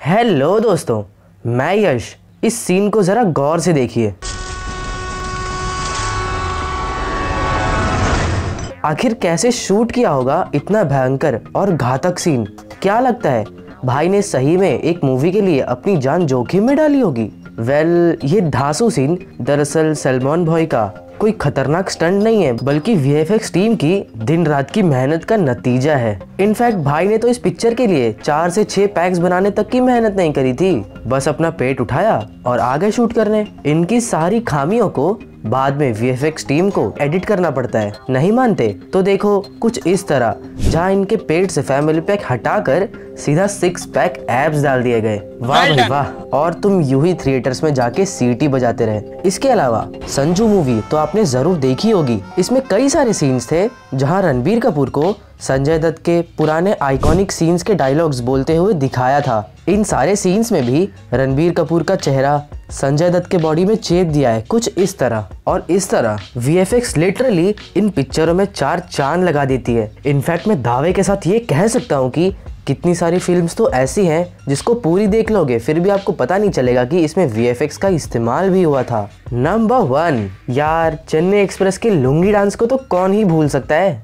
Hello दोस्तों, मैं यश। इस सीन को जरा गौर से देखिए। आखिर कैसे शूट किया होगा इतना भयंकर और घातक सीन। क्या लगता है भाई ने सही में एक मूवी के लिए अपनी जान जोखिम में डाली होगी? ये धांसू सीन दरअसल सलमान भाई का कोई खतरनाक स्टंट नहीं है, बल्कि वीएफएक्स टीम की दिन रात की मेहनत का नतीजा है। इनफैक्ट भाई ने तो इस पिक्चर के लिए 4 से 6 पैक्स बनाने तक की मेहनत नहीं करी थी, बस अपना पेट उठाया और आ गए शूट करने। इनकी सारी खामियों को बाद में वीएफएक्स टीम को एडिट करना पड़ता है। नहीं मानते तो देखो कुछ इस तरह, जहाँ इनके पेट से फैमिली पैक हटाकर सीधा 6 पैक एब्स डाल दिए गए। वाह भाई वाह। और तुम यूं ही थिएटर्स में जाके सीटी बजाते रहे। इसके अलावा संजू मूवी तो आपने जरूर देखी होगी। इसमें कई सारे सीन्स थे जहाँ रणबीर कपूर को संजय दत्त के पुराने आइकॉनिक सीन्स के डायलॉग्स बोलते हुए दिखाया था। इन सारे सीन्स में भी रणबीर कपूर का चेहरा संजय दत्त के बॉडी में चेप दिया है कुछ इस तरह। और इस तरह वीएफएक्स लिटरली इन पिक्चरों में 4 चांद लगा देती है। इनफैक्ट मैं दावे के साथ ये कह सकता हूँ कि कितनी सारी फिल्म्स तो ऐसी हैं जिसको पूरी देख लोगे फिर भी आपको पता नहीं चलेगा कि इसमें वीएफएक्स का इस्तेमाल भी हुआ था। नंबर 1, यार चेन्नई एक्सप्रेस के लुंगी डांस को तो कौन ही भूल सकता है।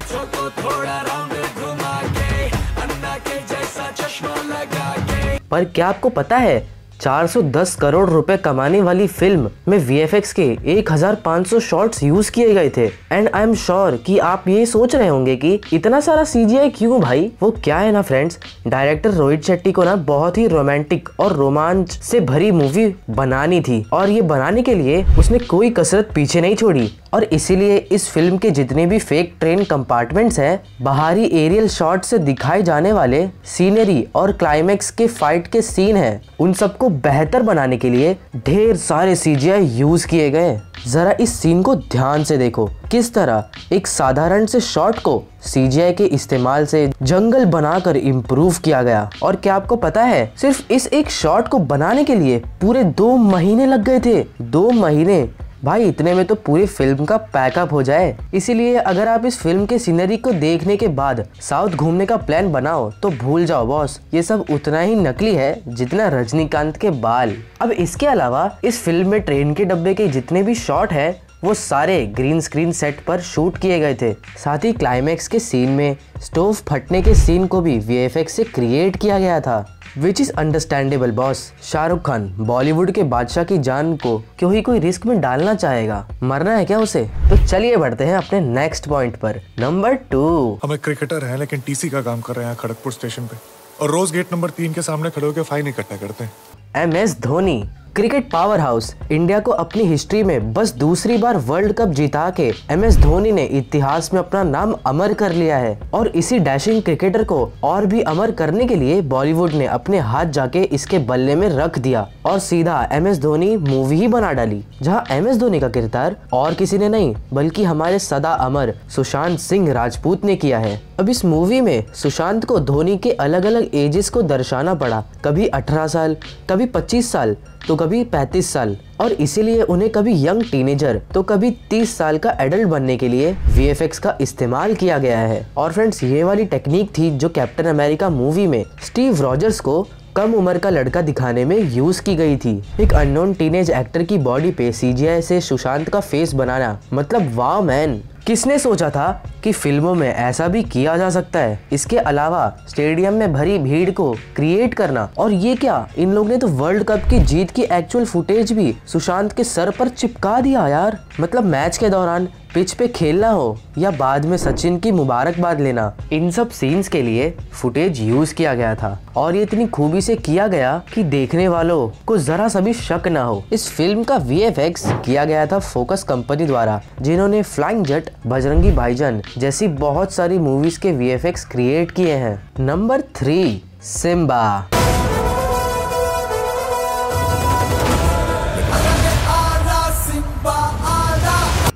पर क्या आपको पता है 410 करोड़ रुपए कमाने वाली फिल्म में वीएफएक्स के 1500 शॉट्स यूज किए गए थे। एंड आई एम श्योर कि आप ये सोच रहे होंगे कि इतना सारा सीजीआई क्यों भाई। वो क्या है ना फ्रेंड्स, डायरेक्टर रोहित शेट्टी को ना बहुत ही रोमांटिक और रोमांच से भरी मूवी बनानी थी, और ये बनाने के लिए उसने कोई कसरत पीछे नहीं छोड़ी। और इसीलिए इस फिल्म के जितने भी फेक ट्रेन कंपार्टमेंट्स हैं, बाहरी एरियल शॉट से दिखाए जाने वाले सीनरी और क्लाइमेक्स के फाइट के सीन हैं, उन सबको बेहतर बनाने के लिए ढेर सारे सीजीआई यूज किए गए। जरा इस सीन को ध्यान से देखो, किस तरह एक साधारण से शॉट को सीजीआई के इस्तेमाल से जंगल बनाकर इम्प्रूव किया गया। और क्या आपको पता है सिर्फ इस एक शॉट को बनाने के लिए पूरे 2 महीने लग गए थे। 2 महीने भाई, इतने में तो पूरी फिल्म का पैकअप हो जाए। इसीलिए अगर आप इस फिल्म के सीनरी को देखने के बाद साउथ घूमने का प्लान बनाओ तो भूल जाओ बॉस, ये सब उतना ही नकली है जितना रजनीकांत के बाल। अब इसके अलावा इस फिल्म में ट्रेन के डब्बे के जितने भी शॉट है वो सारे ग्रीन स्क्रीन सेट पर शूट किए गए थे। साथ ही क्लाइमेक्स के सीन में स्टोव फटने के सीन को भी वीएफएक्स से क्रिएट किया गया था, which is understandable boss. Shahrukh Khan Bollywood के बादशाह की जान को क्यों ही कोई रिस्क में डालना चाहेगा, मरना है क्या उसे। तो चलिए बढ़ते हैं अपने नेक्स्ट पॉइंट पर। नंबर 2, हम एक क्रिकेटर हैं लेकिन टीसी का काम कर रहे हैं खड़गपुर स्टेशन पे, और रोज गेट नंबर 3 के सामने खड़े होकर फाइन इकट्ठा करते हैं। MS Dhoni cricket power house India को अपनी हिस्ट्री में बस दूसरी बार वर्ल्ड कप जिता के एमएस धोनी ने इतिहास में अपना नाम अमर कर लिया है। और इसी डैशिंग क्रिकेटर को और भी अमर करने के लिए बॉलीवुड ने अपने हाथ जाके इसके बल्ले में रख दिया और सीधा एमएस धोनी मूवी ही बना डाली, जहां एमएस धोनी का किरदार और किसी ने नहीं बल्कि हमारे सदा अमर सुशांत सिंह राजपूत ने किया है। अब इस मूवी में सुशांत को धोनी के अलग अलग एजेस को दर्शाना पड़ा, कभी 18 साल, कभी 25 साल, तो कभी 35 साल, और इसीलिए उन्हें कभी यंग टीनेजर तो कभी 30 साल का एडल्ट बनने के लिए वीएफएक्स का इस्तेमाल किया गया है। और फ्रेंड्स, ये वाली टेक्निक थी जो कैप्टन अमेरिका मूवी में स्टीव रॉजर्स को कम उम्र का लड़का दिखाने में यूज की गई थी। एक अननोन टीनेज एक्टर की बॉडी पे सीजीआई से सुशांत का फेस बनाना, मतलब वाव मैन। किसने सोचा था कि फिल्मों में ऐसा भी किया जा सकता है। इसके अलावा स्टेडियम में भरी भीड़ को क्रिएट करना, और ये क्या, इन लोग ने तो वर्ल्ड कप की जीत की एक्चुअल फुटेज भी सुशांत के सर पर चिपका दिया यार। मतलब मैच के दौरान पिच पे खेलना हो या बाद में सचिन की मुबारकबाद लेना, इन सब सीन्स के लिए फुटेज यूज किया गया था। और ये इतनी खूबी से किया गया कि देखने वालों को जरा सा भी शक ना हो। इस फिल्म का वीएफएक्स किया गया था फोकस कंपनी द्वारा, जिन्होंने फ्लाइंग जट, बजरंगी भाईजान जैसी बहुत सारी मूवीज के वीएफएक्स क्रिएट किए हैं। Number 3, Simba.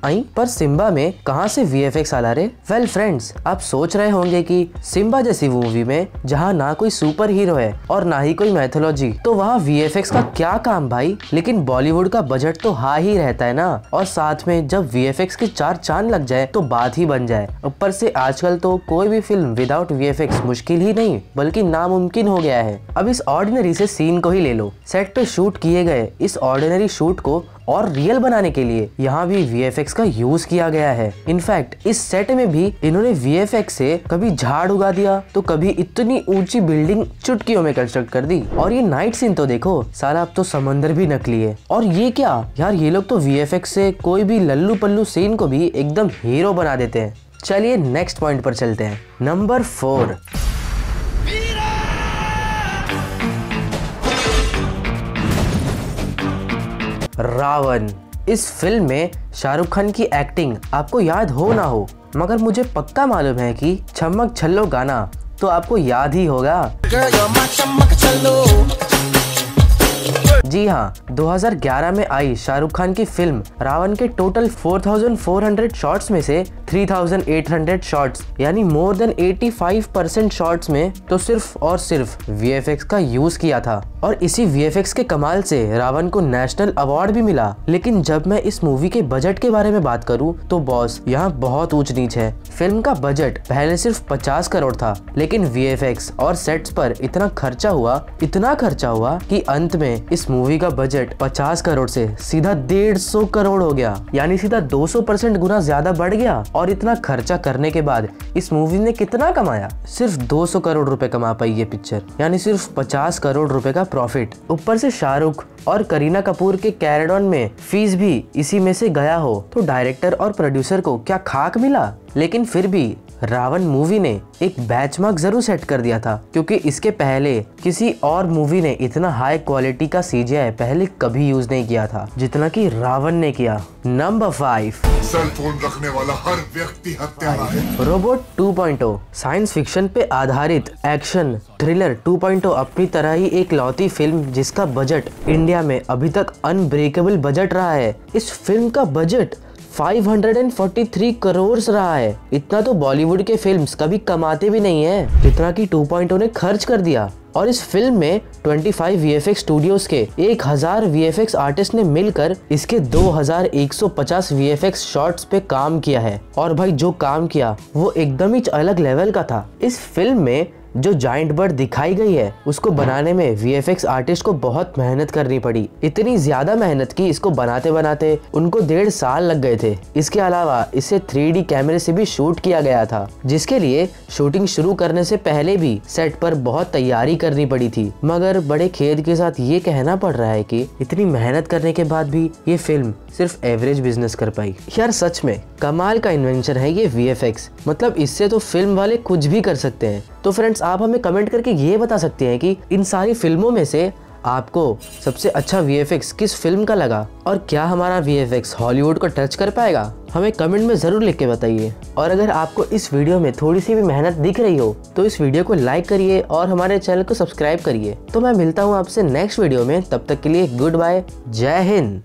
आई पर सिम्बा में कहाँ से VFX आ रे? वेल फ्रेंड्स, आप सोच रहे होंगे कि सिम्बा जैसी मूवी में जहाँ ना कोई सुपर हीरो है और ना ही कोई मैथोलॉजी, तो वहाँ VFX का क्या काम भाई? लेकिन बॉलीवुड का बजट तो हाई ही रहता है ना, और साथ में जब VFX के 4 चांद लग जाए तो बात ही बन जाए। ऊपर से आजकल तो कोई भी फिल्म विदाउट VFX मुश्किल ही नहीं बल्कि नामुमकिन हो गया है। अब इस ऑर्डिनरी से सीन को ही ले लो। सेट पे शूट किए गए इस ऑर्डिनरी शूट को और रियल बनाने के लिए यहाँ भी VFX का यूज किया गया है। इनफैक्ट इस सेट में भी इन्होंने VFX से कभी झाड़ उगा दिया तो कभी इतनी ऊंची बिल्डिंग चुटकियों में कंस्ट्रक्ट कर दी। और ये नाइट सीन तो देखो, साला अब तो समंदर भी नकली है। और ये क्या यार, ये लोग तो VFX से कोई भी लल्लू पल्लू सीन को भी एकदम हीरो बना देते हैं। चलिए नेक्स्ट पॉइंट पर चलते हैं। नंबर 4, रावण। इस फिल्म में शाहरुख खान की एक्टिंग आपको याद हो ना हो, मगर मुझे पक्का मालूम है कि चमक छल्लो गाना तो आपको याद ही होगा। जी हाँ, 2011 में आई शाहरुख खान की फिल्म रावण के टोटल 4400 शॉट्स में से 3800 शॉट्स यानी मोर देन 85% शॉट्स में तो सिर्फ और सिर्फ VFX का यूज किया था। और इसी VFX के कमाल से रावण को नेशनल अवार्ड भी मिला। लेकिन जब मैं इस मूवी के बजट के बारे में बात करूं तो बॉस यहाँ बहुत ऊंच नीच है। फिल्म का बजट पहले सिर्फ 50 करोड़ था, लेकिन VFX और सेट्स पर इतना खर्चा हुआ कि अंत में इस मूवी का बजट 50 करोड़ से सीधा 150 करोड़ हो गया, यानी सीधा 200% गुना ज्यादा बढ़ गया। और इतना खर्चा करने के बाद इस मूवी ने कितना कमाया? सिर्फ 200 करोड़ रुपए कमा पाई ये पिक्चर, यानी सिर्फ 50 करोड़ रुपए का प्रॉफिट। ऊपर से शाहरुख और करीना कपूर के कैरेड ऑन में फीस भी इसी में से गया हो तो डायरेक्टर और प्रोड्यूसर को क्या खाक मिला? लेकिन फिर भी रावण मूवी ने एक बेंचमार्क जरूर सेट कर दिया था, क्योंकि इसके पहले किसी और मूवी ने इतना हाई क्वालिटी का CGI पहले कभी यूज नहीं किया था जितना कि रावण ने किया। नंबर 5, सेल फोन रखने वाला हर व्यक्ति हत्यारा है। रोबोट 2.0 साइंस फिक्शन पे आधारित एक्शन थ्रिलर 2.0 अपनी तरह ही एक लौती फिल्म जिसका बजट इंडिया में अभी तक अनब्रेकेबल बजट रहा है। इस फिल्म का बजट 543 करोड़ रहा है। इतना तो बॉलीवुड के फिल्म्स कभी कमाते भी नहीं है जितना कि 2.0 ने खर्च कर दिया। और इस फिल्म में 25 VFX स्टूडियोज के 1000 VFX आर्टिस्ट ने मिलकर इसके 2150 VFX शॉट्स पे काम किया है। और भाई जो काम किया वो एकदम ही अलग लेवल का था। इस फिल्म में जो जाइंट बर्ड दिखाई गई है उसको बनाने में VFX आर्टिस्ट को बहुत मेहनत करनी पड़ी। इतनी ज्यादा मेहनत की इसको बनाते बनाते उनको 1.5 साल लग गए थे। इसके अलावा इसे 3D कैमरे से भी शूट किया गया था, जिसके लिए शूटिंग शुरू करने से पहले भी सेट पर बहुत तैयारी करनी पड़ी थी। मगर बड़े खेद के साथ ये कहना पड़ रहा है कि इतनी मेहनत करने के बाद भी ये फिल्म सिर्फ एवरेज बिजनेस कर पाई। यार सच में कमाल का इन्वेंशन है ये VFX, मतलब इससे तो फिल्म वाले कुछ भी कर सकते हैं। तो फ्रेंड्स, आप हमें कमेंट करके ये बता सकते हैं कि इन सारी फिल्मों में से आपको सबसे अच्छा VFX किस फिल्म का लगा, और क्या हमारा VFX हॉलीवुड को टच कर पाएगा? हमें कमेंट में जरूर लिख के बताइए। और अगर आपको इस वीडियो में थोड़ी सी भी मेहनत दिख रही हो तो इस वीडियो को लाइक करिए और हमारे चैनल को सब्सक्राइब करिए। तो मैं मिलता हूँ आपसे नेक्स्ट वीडियो में, तब तक के लिए गुड बाय, जय हिंद।